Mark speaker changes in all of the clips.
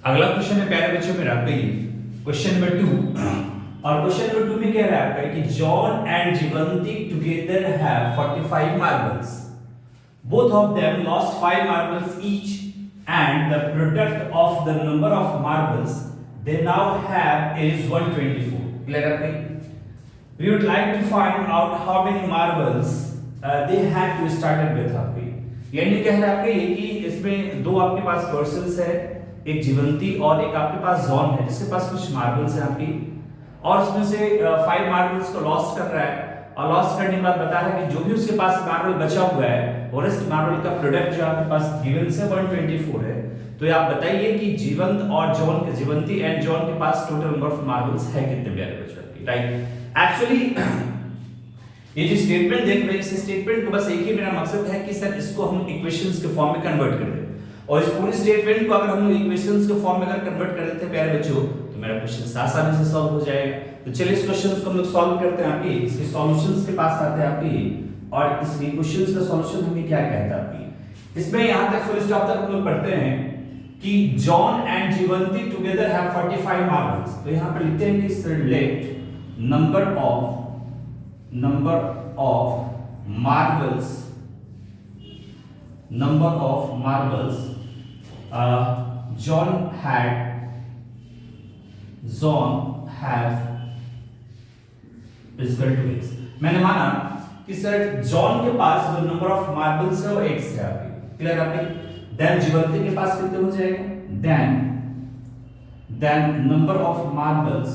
Speaker 1: अगला क्वेश्चन है प्यारे बच्चों मेरा आपका ये क्वेश्चन नंबर 2। और क्वेश्चन नंबर 2 में कह रहा है आपका कि John and Jeevanti together have 45 marbles. Both of them lost 5 marbles each and the product of the number of marbles they now have is 124। Clear है? We would like to find out how many marbles they had to started with आपके। यानी कह रहा है आपके ये कि इसमें दो आपके पास पर्सन्स है, एक जीवंती और एक आपके पास जॉन है जिसके पास कुछ मार्बल्स है आपकी, और उसमें से 5 मार्बल्स को लॉस कर रहा है और लॉस करने के बाद बता रहा है कि जो भी उसके पास मार्बल बचा हुआ है और इस मार्बल का प्रोडक्ट जो आपके पास गिवन से 124 है। तो ये आप बताइए कि जीवंत और जॉन के जीवंती एंड जॉन के पास टोटल नंबर ऑफ मार्बल्स है कितने प्यारे बच्चों की। राइट, एक्चुअली ये जो स्टेटमेंट देख रहे हैं इस स्टेटमेंट को बस एक ही मेरा मकसद है कि सर इसको हम इक्वेशंस के फॉर्म में कन्वर्ट कर दें, और इस पूरी स्टेटमेंट को अगर हम इक्वेशंस के फॉर्म में अगर कन्वर्ट कर देते हैं प्यारे बच्चों तो मेरा क्वेश्चन आसानी से सॉल्व हो जाएगा। तो चलिए इस क्वेश्चन को हम लोग सॉल्व करते हैं आपके, इसके सॉल्यूशंस के पास आते हैं आपके, और इस क्वेश्चंस का सॉल्यूशन हमें क्या कहता है आपकी। इसमें यहां तक फुल स्टॉप तक हम लोग पढ़ते हैं कि John and Jeevanti together have 45 marbles. तो यहां पर लिखते हैं कि select number of marbles John have is equal to x। मैंने माना कि सर जॉन के पास जो नंबर ऑफ मार्बल्स है वो x है आपकी। क्लियर आपकी? देन जीवंती के पास कितने हो जाएगा, देन नंबर ऑफ मार्बल्स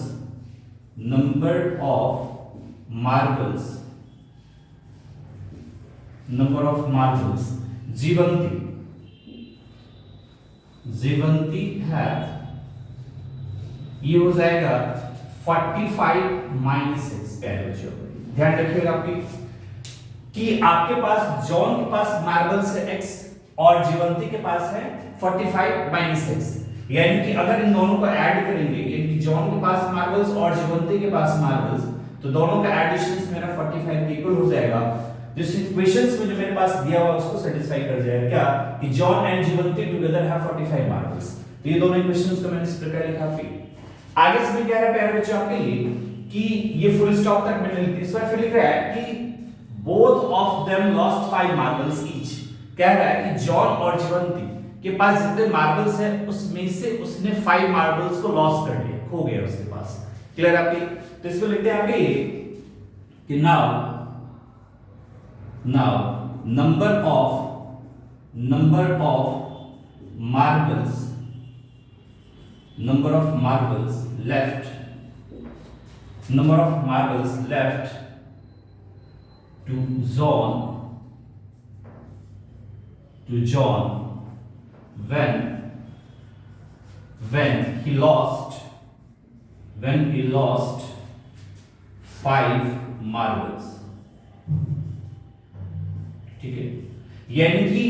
Speaker 1: जीवंती है ये हो जाएगा 45 माइनस 6। प्यारे बच्चों ध्यान रखिएगा आपकी कि आपके पास जॉन के पास मार्बल्स है x और जीवंती के पास है 45 माइनस 6। यानी कि अगर इन दोनों को ऐड करेंगे, यानी कि जॉन के पास मार्बल्स और जीवंती के पास मार्बल्स, तो दोनों का एडिशन मेरा 45 के इक्वल हो जाएगा। जिस इक्वेशंस में जो मेरे पास दिया हुआ उसको सेटिस्फाई कर जाएगा क्या कि John and Jeevanti together have 45 marbles. तो ये दोनों इक्वेशंस को मैंने इस प्रकार लिखा। फिर आगे से क्या है प्यारे बच्चों आपके लिए कि ये फुल स्टॉप तक मैंने लिख दिया। इस बार फिर लिख रहा है कि both of them lost 5 marbles each. कह रहा है कि जॉन और जीवंती के पास जितने मार्बल्स हैं उसमें से उसने 5 मार्बल्स को लॉस कर लिया, खो गया उसके पास। क्लियर आपकी? तो इसको लिखते हैं आपके कि now number of marbles left to John when he lost 5 marbles। ठीक है, यानी कि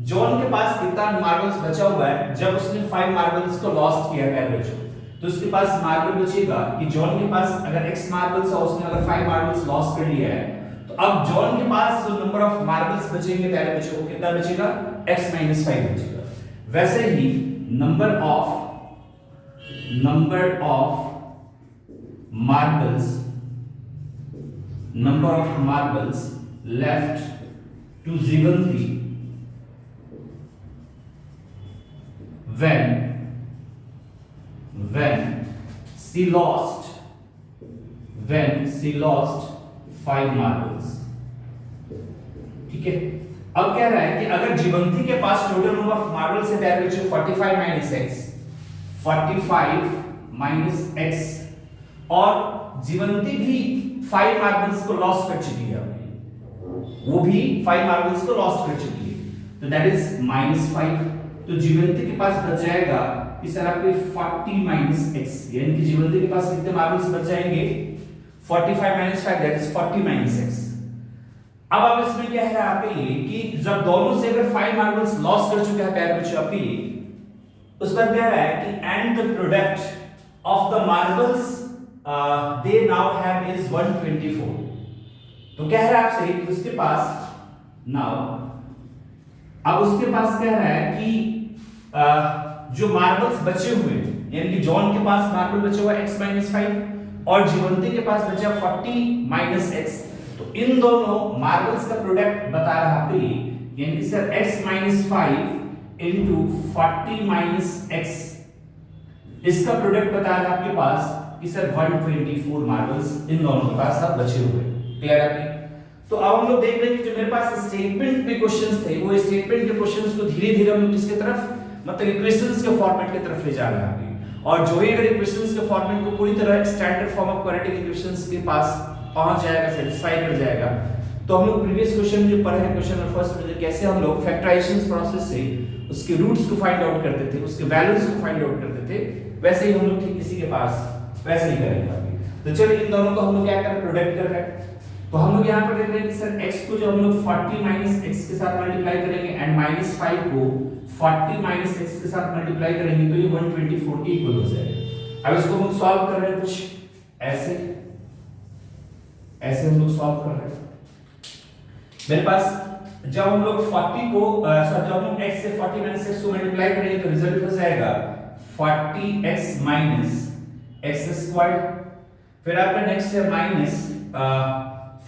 Speaker 1: जॉन के पास कितना मार्बल्स बचा हुआ है जब उसने 5 मार्बल्स को लॉस्ट किया पहले बच्चों, तो उसके पास मार्बल बचेगा कि जॉन के पास अगर x मार्बल्स है उसने अगर 5 मार्बल्स लॉस कर लिया है, तो अब जॉन के पास जो नंबर ऑफ मार्बल्स बचेंगे पहले बच्चों को कितना बचेगा, x - 5 बचेगा। वैसे ही number of marbles left to Jeevanti when she lost 5 marbles। ठीक है, अब कह रहा है कि अगर जीवंती के पास टोटल नंबर ऑफ मार्बल्स है प्यारे बच्चों 45 माइनस x, और जीवंती भी 5 मार्बल्स को लॉस कर चुकी है, वो भी 5 मार्बल्स को लॉस कर चुकी है, तो दैट इज -5। तो जीवंती के पास बच जाएगा कि सर आपके 40 माइनस x, यानी कि जीवंती के पास कितने मार्बल्स बच जाएंगे 45 minus 5 that is 40 minus x। अब आप इसमें क्या है आपके ये कि जब दोनों से अगर 5 मार्बल्स लॉस कर चुके हैं प्यारे बच्चों आपके, उस पर क्या है कि and the product of the marbles they now have is 124। तो कह रहा है आपसे कि उसके पास नाउ अब उसके पास कह रहा है कि जो मार्बल्स बचे हुए हैं, यानी कि जॉन के पास मार्बल बचा हुआ x माइनस 5 और जीवंती के पास बचा 40 माइनस x, तो इन दोनों मार्बल्स का प्रोडक्ट बता रहा आपको ये, यानी कि sir x minus 5 into 40 minus x, इसका प्रोडक्ट बता रहा है आपके पास कि सर 124 मार्बल्स इन दोनों के पास अब बचे हुए। क्लियर है? तो अब हम लोग देख रहे हैं कि जो मेरे पास स्टेटमेंट पे क्वेश्चंस थे, वो स्टेटमेंट के क्वेश्चंस को धीरे-धीरे हम लोग किसके तरफ, मतलब इक्वेशंस के फॉर्मेट की तरफ ले जा रहे हैं। और जो ही अगर इक्वेशंस के फॉर्मेट को पूरी तरह standard form of quadratic equations के पास पहुंच जाएगा, सेटिस्फाई कर जाएगा, तो हम लोग प्रीवियस क्वेश्चन में जो पढ़े हैं, क्वेश्चन नंबर फर्स्ट में कैसे हम लोग फैक्टराइजेशन प्रोसेस से उसके रूट्स को फाइंड आउट करते थे, उसके वैल्यूज को फाइंड आउट करते थे, वैसे ही हम लोग ठीक इसी के पास वैसे ही करेंगे अभी। तो चलिए इन दोनों को हम लोग क्या कर रहे हैं, प्रोडक्ट कर रहे हैं। तो हम लोग यहाँ पर देख रहे हैं कि सर x को जो हम लोग 40 माइनस x के साथ मल्टीप्लाई करेंगे एंड माइनस 5 को 40 माइनस x के साथ मल्टीप्लाई करेंगे तो ये 124 के इक्वल हो जाएगा। अब इसको हम सॉल्व कर रहे हैं कुछ ऐसे ऐसे हम लोग सॉल्व कर रहे हैं। मेरे पास जब हम लोग 40 को जब हम x से 40 माइनस x को मल्टीप्लाई करेंगे तो रिजल्ट हो जाएगा 40x माइनस x स्क्वायर। फिर आपका नेक्स्ट है माइनस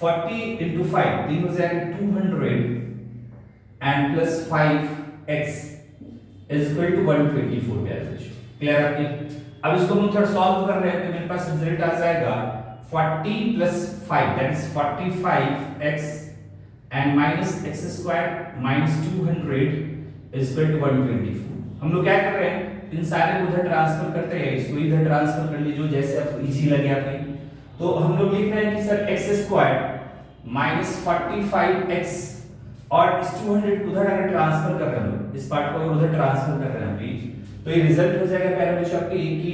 Speaker 1: 40 into 5, तीन हो जाएगा 200 and plus 5x is equal to 124 value. Clear है? अब इसको हम थोड़ा सॉल्व कर रहे हैं तो मेरे पास रिजल्ट आ जाएगा 40 plus 5 that is 45x and minus x square minus 200 is equal to 124। हम लोग क्या कर रहे हैं, इन सारे को उधर ट्रांसफर करते हैं, इसको इधर ट्रांसफर कर लीजिए जैसे आपको इजी लगे आपके। तो हम लोग लिख रहे हैं कि sir x square minus 45x और इस 200 उधर अगर ट्रांसफर कर रहे हैं, इस पार्ट को अगर उधर ट्रांसफर कर रहे हैं अभी, तो ये रिजल्ट हो जाएगा पहले बच्चों आपकी कि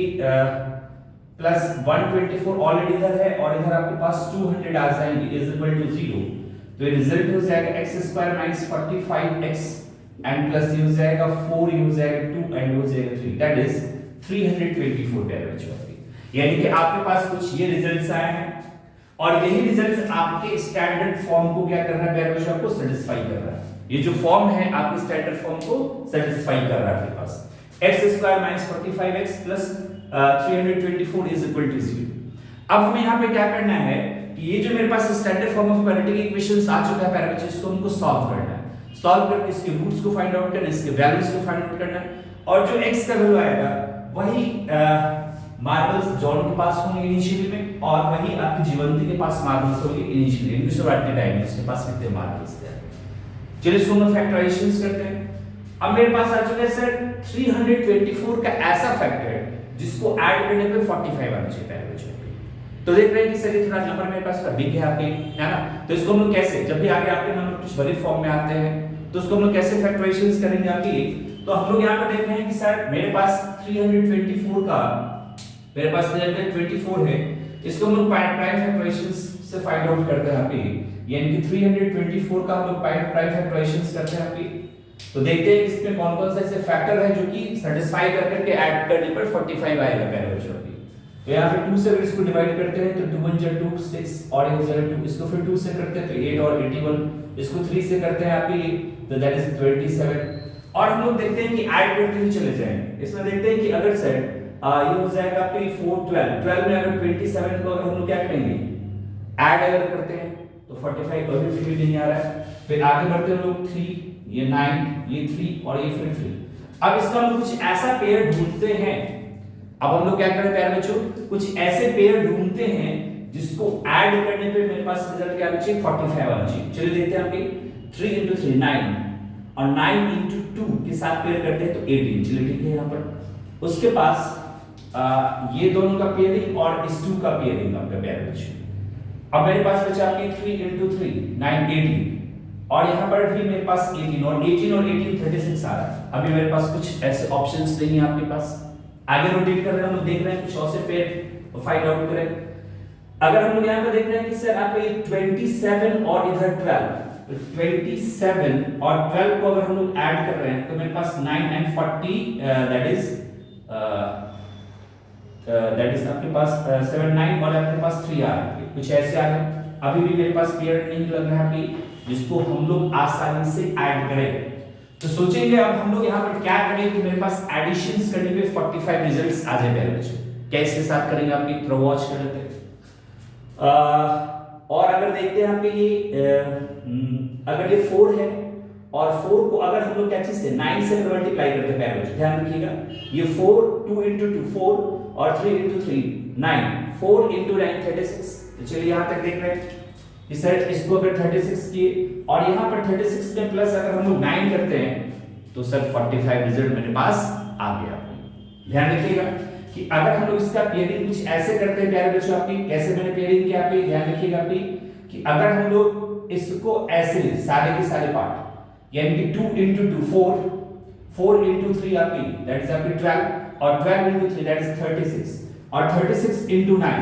Speaker 1: प्लस 124 ऑलरेडी इधर है और इधर आपके पास 200 आ जाएंगे इज इक्वल टू 0। तो ये रिजल्ट हो जाएगा x square minus 45x and plus ये हो जाएगा 4, ये हो जाएगा 2 एंड हो जाएगा 3, दैट इज 324 पहले बच्चों। यानी कि आपके पास कुछ ये रिजल्ट्स आए हैं और यही रिजल्ट्स आपके स्टैंडर्ड फॉर्म को क्या कर रहा है, पैरामीटर आपको सेटिस्फाई कर रहा है। ये जो फॉर्म है आपके स्टैंडर्ड फॉर्म को सेटिस्फाई कर रहा है आपके पास x square minus 45x plus 324 is equal to 0। अब हमें यहाँ पे क्या करना है कि ये जो मेरे पास standard form of quadratic equations आ चुका है पैरामीटर, इसको हमको सॉल्व करना है। सॉल्व करके इसके रूट्स को फाइंड आउट करना है, इसके वैल्यूज को फाइंड आउट करना है और जो x का वैल्यू आएगा वही मार्बल्स जॉन के पास होंगे इनिशियली में और वही आपकी जीवंती के पास मार्बल्स होंगे इनिशियली इन शुरुआती टाइम में उसके पास कितने मार्बल्स थे। चलिए इसको हम फैक्टराइजेशंस करते हैं। अब मेरे पास आ चुका है सर 324 का ऐसा फैक्टर जिसको ऐड करने पे 45 आना चाहिए पहले बच्चों। तो देख रहे हैं कि सर ये थोड़ा नंबर मेरे पास बिग है आपके, है ना? तो इसको हम लोग कैसे, जब भी आगे आपके नंबर कुछ बड़े फॉर्म में आते हैं तो उसको हम लोग कैसे फैक्टराइजेशंस करेंगे आपकी। तो हम लोग यहाँ पर देख रहे हैं कि सर मेरे पास 324 का मेरे पास 324 है, इसको हम लोग प्राइम फैक्टराइजेशंस से फाइंड आउट करते हैं आपकी, यानी कि 324 का हम लोग प्राइम फैक्टराइजेशंस करते हैं आपकी। तो देखते हैं इसमें कौन कौन से ऐसे फैक्टर है जो कि सेटिस्फाई करके ऐड करने पर 45 आएगा पहले बच्चों की। तो यहाँ पे 2 से अगर इसको डिवाइड करते हैं तो 2 1 2 6 और ये 2, इसको फिर 2 से करते हैं तो 8 और 81, इसको 3 से करते हैं आपकी तो दैट इज 27। और हम लोग देखते हैं कि ऐड करते हुए चले जाएंगे। इसमें देखते हैं कि अगर सर ये हो जाएगा आपके 4 12 में अगर 27 को अगर हम लोग क्या करेंगे ऐड अगर करते हैं तो 45 अभी फिर नहीं आ रहा है। फिर आगे बढ़ते हैं लोग 3 ये 9 ये 3 और ये फिर 3। अब इसका हम कुछ ऐसा पेयर ढूंढते हैं। अब हम लोग क्या करें प्यारे बच्चों, कुछ ऐसे पेयर ढूंढते हैं जिसको ऐड करने पे मेरे पास रिजल्ट क्या आना चाहिए 45 आना चाहिए। चलिए देखते हैं आपके 3 into 3 9 और 9 into 2 के साथ पेयर करते हैं तो 18। चलिए ठीक है। यहाँ पर उसके पास ये दोनों का पेयरिंग और इस 2 का पेयरिंग आपका प्यारे बच्चों। अब मेरे पास बचा आपकी 3 into 3 9 18 और यहाँ पर भी मेरे पास 18 और 18 36 आ रहा है। अभी मेरे पास कुछ ऐसे ऑप्शंस नहीं है आपके पास। आगे रोटेट कर रहे हैं हम लोग, देख रहे हैं कुछ और से पेयर फाइंड आउट करें। अगर हम लोग यहाँ पे देख रहे हैं कि सर आप 27 और इधर 12, तो 27 और 12 को अगर हम लोग ऐड कर रहे हैं तो मेरे पास 9 and 40 दैट इज आपके पास 7 9 और आपके पास 3 आ रहे हैं। कुछ ऐसे आ रहे हैं। अभी भी मेरे पास पेयर नहीं लग रहा है जिसको हम लोग आसानी से ऐड करें। तो सोचेंगे अब हम लोग यहाँ पर क्या करें कि मेरे पास एडिशंस करने पे 45 रिजल्ट्स आ जाए पहले बच्चों। क्या इसके साथ करेंगे आपकी थ्रो वॉच कर लेते हैं। और अगर देखते हैं आपके ये अगर ये 4 है और 4 को अगर हम लोग क्या चीज से 9 से मल्टीप्लाई करते हैं पहले बच्चों, ध्यान रखिएगा ये 4 2 into 2 4 और 3 into 3 9 4 into 9 36। तो चलिए यहाँ तक देख रहे हैं इस साइड इसको अगर 36 किए और यहाँ पर 36 में प्लस अगर हम लोग 9 करते हैं तो सर 45 रिजल्ट मेरे पास आ गया। ध्यान रखिएगा कि अगर हम लोग इसका पेयरिंग कुछ ऐसे करते हैं प्यारे बच्चों आपकी, कैसे मैंने पेयरिंग किया आपकी ध्यान रखिएगा आपकी कि अगर हम लोग इसको ऐसे सारे के सारे पार्ट यानी कि 2 into 2 4 4 into 3 आपकी दैट इज आपकी 12 और 12 into 3 दैट इज 36 और 36 into 9।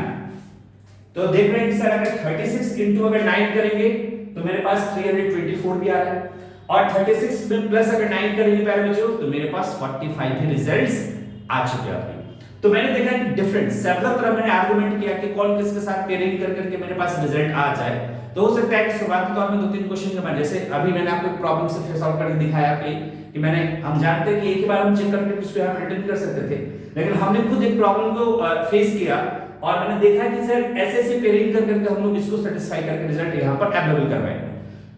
Speaker 1: तो देख रहे हैं कि सर अगर 36 into अगर 9 करेंगे तो मेरे पास 324 भी आ रहा है और 36 में प्लस अगर 9 करेंगे प्यारे बच्चों तो मेरे पास 45 ही रिजल्ट्स आ चुके हैं। तो मैंने देखा कि डिफरेंट सेवरल तरह मैंने आर्गुमेंट किया कि कौन किसके साथ पेयरिंग कर करके मेरे पास रिजल्ट आ जाए। तो हो सकता है कि शुरुआत में तो आपने 2-3 क्वेश्चन के बाद जैसे अभी मैंने आपको एक प्रॉब्लम से फेस आउट करके दिखाया कि मैंने हम जानते हैं कि एक ही बार हम चेक करके उसको यहाँ रिटर्न कर सकते थे, लेकिन हमने खुद एक प्रॉब्लम को फेस किया और मैंने देखा कि सर ऐसे ऐसे पेयरिंग कर करके हम लोग इसको सेटिस्फाई करके रिजल्ट यहाँ पर अवेलेबल करवाएंगे।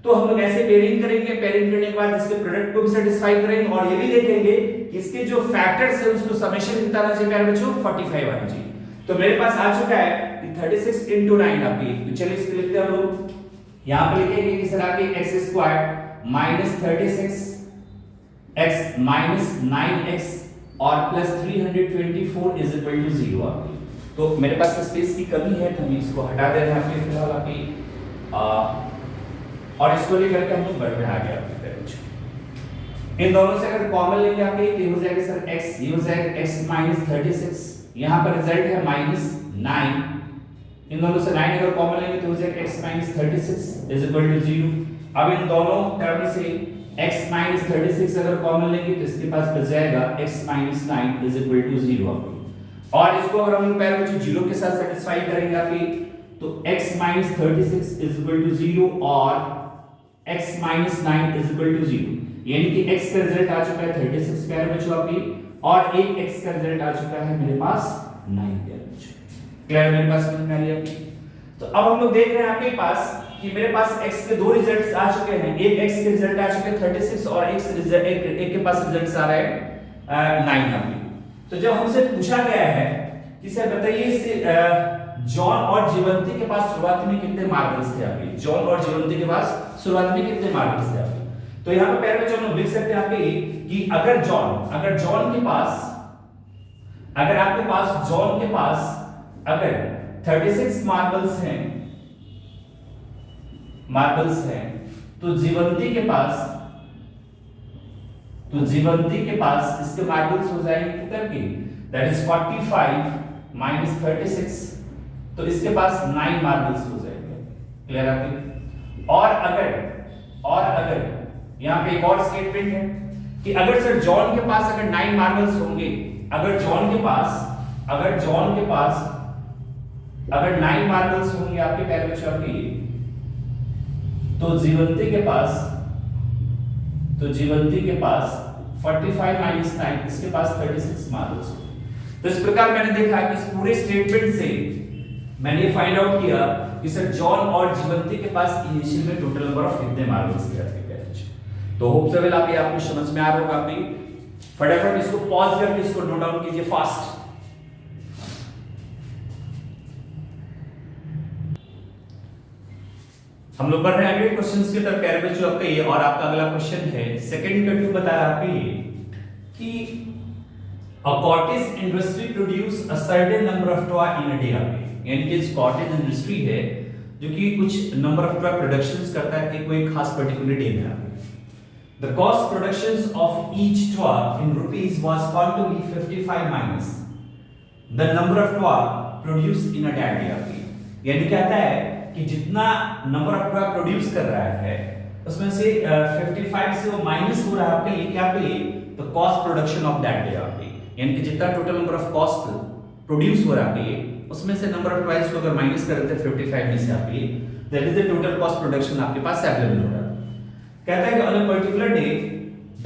Speaker 1: तो हम लोग ऐसे पेयरिंग करेंगे, पेयरिंग करने के बाद इसके प्रोडक्ट को भी सेटिस्फाई करेंगे और ये भी देखेंगे कि इसके जो फैक्टर्स है उसको समेशन कितना आना चाहिए प्यारे बच्चों 45 आना चाहिए। तो मेरे पास आ चुका है कि 36 into 9 आपकी, तो चलिए इसको लिखते हैं हम लोग। यहां पे लिखेंगे कि सर आपकी x² minus 36 x minus 9x और प्लस 324 is equal to 0 आपकी। तो मेरे पास स्पेस की कमी है तो हम इसको हटा दे रहे हैं आपके फिलहाल आपकी और इसको लेकर के हम लोग बढ़ में आ गए आपके तरफ। इन दोनों से अगर कॉमन लेंगे आपके ये हो जाएगा सर x, ये हो जाएगा x minus 36, यहां पर रिजल्ट है -9। इन दोनों से 9 अगर कॉमन लेंगे तो हो जाएगा x minus 36 is equal to 0। अब इन दोनों टर्म से x minus 36 अगर कॉमन लेंगे तो इसके पास बच जाएगा x minus 9 is equal to 0 आपको। और इसको अगर हम पहले बच्चों 0 के साथ सेटिस्फाई करेंगे आपकी तो x minus 36 is equal to 0 और x minus 9 is equal to 0, यानी कि x का रिजल्ट आ चुका है 36 प्यारे बच्चों आपकी और एक x का रिजल्ट आ चुका है मेरे पास 9 प्यारे बच्चों। क्लियर मेरे पास समझ में आ रही है आपकी। तो अब हम लोग देख रहे हैं आपके पास कि मेरे पास x के दो रिजल्ट्स आ चुके हैं, एक x के रिजल्ट आ चुके हैं 36 और एक के पास रिजल्ट्स आ रहे हैं 9 आपकी। तो जब हमसे पूछा गया है कि सर बताइए जॉन और जीवंती के पास शुरुआत में कितने मार्बल्स थे आपके, जॉन और जीवंती के पास शुरुआत में कितने मार्बल्स थे आपके। तो यहां पर पहले बच्चों हम लिख सकते हैं आपके कि अगर जॉन के पास अगर आपके पास जॉन के पास अगर 36 मार्बल्स हैं तो जीवंती के पास इसके मार्बल्स हो जाएंगे कितने के, दैट इज 45 minus 36, तो इसके पास 9 मार्बल्स हो जाएंगे। क्लियर आपकी। और अगर यहां पे एक और स्टेटमेंट है कि अगर सर जॉन के पास अगर 9 मार्बल्स होंगे, अगर जॉन के पास अगर 9 मार्बल्स होंगे आपके पहले बच्चों आपके तो जीवंती के पास 45 minus 9 इसके पास 36 मार्बल्स होंगे। तो इस प्रकार मैंने देखा कि इस पूरे स्टेटमेंट से मैंने ये फाइंड आउट किया कि सर जॉन और जीवंती के पास इनिशियल में टोटल नंबर ऑफ कितने मार्बल्स थे आपके पेरेंट्स। तो होप सो वेल आप ये आपको समझ में आ रहा होगा। आपकी फटाफट इसको पॉज करके इसको नोट डाउन कीजिए फास्ट। हम लोग बढ़ रहे हैं अगले क्वेश्चंस की तरफ प्यारे बच्चों आपका ये और आपका अगला क्वेश्चन है सेकंड का 2 बता रहा है कि A cottage industry produce a certain number of toy in a day आपके, यानी कि कॉटेज इंडस्ट्री है जो कि कुछ नंबर ऑफ टॉय प्रोडक्शंस करता है कि कोई खास पर्टिकुलर डे में आपके। The cost productions of each toy in rupees was found to be 55 minus the number of toy produced in a day आपके, यानी कहता है कि जितना नंबर ऑफ टॉय प्रोड्यूस कर रहा है उसमें से 55 से वो माइनस हो रहा है आपका ये क्या पे the cost production of that day आपके, यानी कि जितना total number of cost produce हो रहा है उसमें से नंबर ऑफ टॉयज को अगर माइनस कर देते हैं 55 में से आपके that is the total cost production आपके पास अवेलेबल हो रहा है। कहता है कि on a particular day the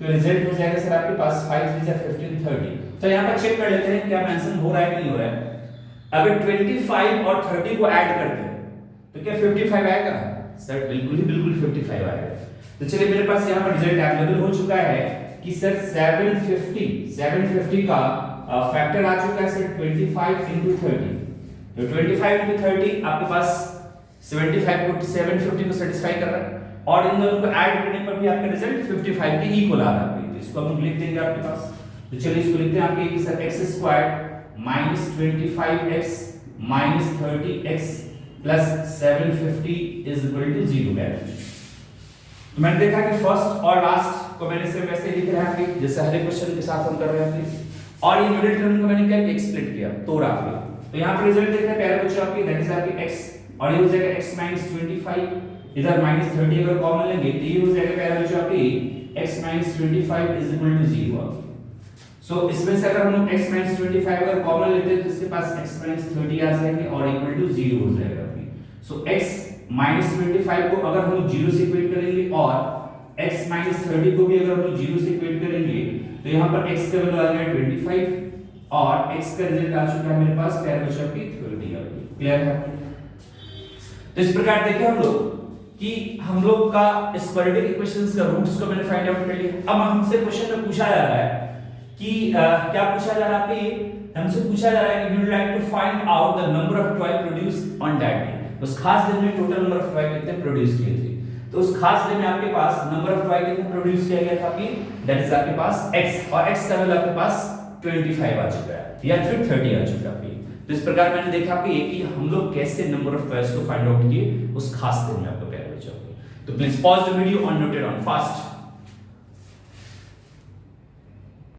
Speaker 1: तो रिजल्ट हो जाएगा सर आपके पास 5 3 15 30। तो यहाँ पर चेक कर लेते हैं क्या मेंशन हो रहा है कि नहीं हो रहा है। अगर 25 और 30 को ऐड करते हैं तो क्या 55 आएगा सर? बिल्कुल 55 आएगा। तो चलिए मेरे पास यहाँ पर रिजल्ट अवेलेबल हो चुका है कि सर 750 का फैक्टर आ चुका है सर 25 into 30। तो 25 into 30 आपके पास 75 को 750 को सेटिस्फाई कर रहा है और इन दोनों को ऐड करने पर भी आपका रिजल्ट 55 के इक्वल आ रहा है। तो इसको हम लिख देंगे आपके पास। तो चलिए इसको लिखते हैं आपके कि sir x² minus 25x minus 30x plus 750 is equal to 0 value. तो मैंने देखा कि फर्स्ट और लास्ट को मैंने सिर्फ ऐसे लिख रहा है जैसे हर एक क्वेश्चन के साथ हम कर रहे हैं और ये मिडिल टर्म को मैंने क्या एक्सप्लिट किया तोड़ा पे। तो यहाँ पर रिजल्ट देख रहे हैं पहले बच्चों आपकी दैट इज आपकी x और ये हो जाएगा x minus 25 इधर minus 30 अगर कॉमन लेंगे तो ये हो जाएगा पहले बच्चों आपकी x minus 25 is equal to 0। सो इसमें से अगर हम लोग x minus 25 अगर कॉमन लेते हैं तो इसके पास x minus 30 आ जाएंगे और इक्वल टू 0 हो जाएगा आपकी। सो x minus 25 को अगर हम लोग 0 से इक्वेट करेंगे और x minus 30 को भी अगर हम लोग 0 से इक्वेट करेंगे तो यहाँ पर x का वैल्यू आ गया 25 और x का रिजल्ट आ चुका है मेरे पास पहले बच्चों की 30 आ गई। क्लियर है? तो इस प्रकार देखिए हम लोग कि हम लोग का इस क्वाड्रेटिक इक्वेशंस का रूट्स को मैंने फाइंड आउट कर लिया। अब हमसे क्वेश्चन में पूछा जा रहा है कि क्या पूछा जा रहा है आपके हमसे पूछा जा रहा है कि you would like to find out the number of toy produced on that day. उस खास दिन में टोटल नंबर ऑफ टॉय कितने प्रोड्यूस किए थे। तो उस खास दिन में आपके पास नंबर ऑफ टॉय कितने प्रोड्यूस किया गया था आपकी दैट इज आपके पास x और x का वैल्यू आपके पास 25 आ चुका है या फिर 30 आ चुका है। तो इस प्रकार मैंने देखा कि हम लोग कैसे नंबर ऑफ टॉयज को फाइंड आउट किए उस खास दिन में आपको प्यारे बच्चों। तो प्लीज पॉज द वीडियो और नोट इट ऑन फास्ट।